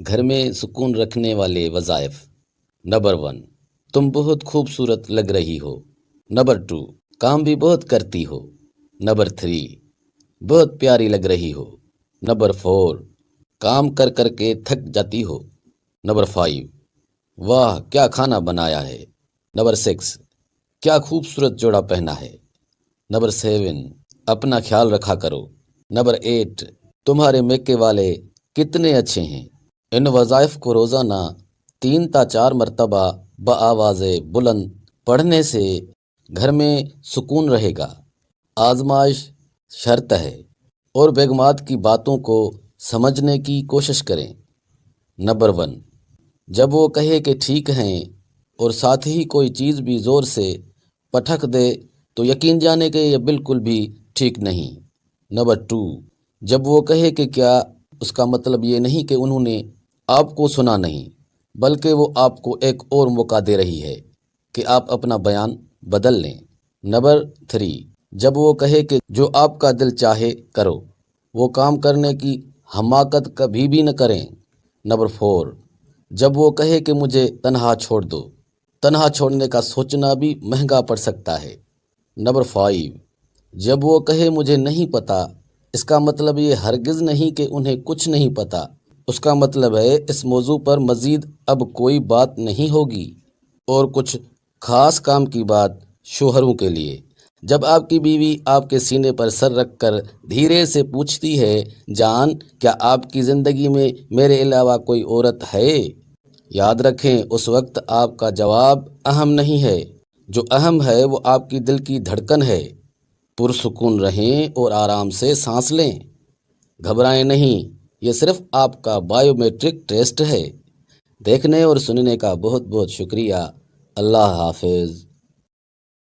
گھر میں سکون رکھنے والے وظائف۔ نمبر 1، تم بہت خوبصورت لگ رہی ہو۔ نمبر 2، کام بھی بہت کرتی ہو۔ نمبر 3، بہت پیاری لگ رہی ہو۔ نمبر 4، کام کر کر کے تھک جاتی ہو۔ نمبر 5، واہ کیا کھانا بنایا ہے۔ نمبر 6، کیا خوبصورت جوڑا پہنا ہے۔ نمبر 7، اپنا خیال رکھا کرو۔ نمبر 8، تمہارے میکے والے کتنے اچھے ہیں۔ ان وظائف کو روزانہ 3 تا 4 مرتبہ بآواز بلند پڑھنے سے گھر میں سکون رہے گا۔ آزمائش شرط ہے اور بیگمات کی باتوں کو سمجھنے کی کوشش کریں۔ نمبر 1، جب وہ کہے کہ ٹھیک ہیں اور ساتھ ہی کوئی چیز بھی زور سے پٹخ دے تو یقین جانے کہ یہ بالکل بھی ٹھیک نہیں۔ نمبر 2، جب وہ کہے کہ کیا، اس کا مطلب یہ نہیں کہ انہوں نے آپ کو سنا نہیں، بلکہ وہ آپ کو ایک اور موقع دے رہی ہے کہ آپ اپنا بیان بدل لیں۔ نمبر 3، جب وہ کہے کہ جو آپ کا دل چاہے کرو، وہ کام کرنے کی حماقت کبھی بھی نہ کریں۔ نمبر 4، جب وہ کہے کہ مجھے تنہا چھوڑ دو، تنہا چھوڑنے کا سوچنا بھی مہنگا پڑ سکتا ہے۔ نمبر 5، جب وہ کہے مجھے نہیں پتہ، اس کا مطلب یہ ہرگز نہیں کہ انہیں کچھ نہیں پتہ، اس کا مطلب ہے اس موضوع پر مزید اب کوئی بات نہیں ہوگی۔ اور کچھ خاص کام کی بات شوہروں کے لیے، جب آپ کی بیوی آپ کے سینے پر سر رکھ کر دھیرے سے پوچھتی ہے، جان کیا آپ کی زندگی میں میرے علاوہ کوئی عورت ہے؟ یاد رکھیں اس وقت آپ کا جواب اہم نہیں ہے، جو اہم ہے وہ آپ کی دل کی دھڑکن ہے۔ پرسکون رہیں اور آرام سے سانس لیں، گھبرائیں نہیں، یہ صرف آپ کا بائیو میٹرک ٹیسٹ ہے۔ دیکھنے اور سننے کا بہت بہت شکریہ۔ اللہ حافظ۔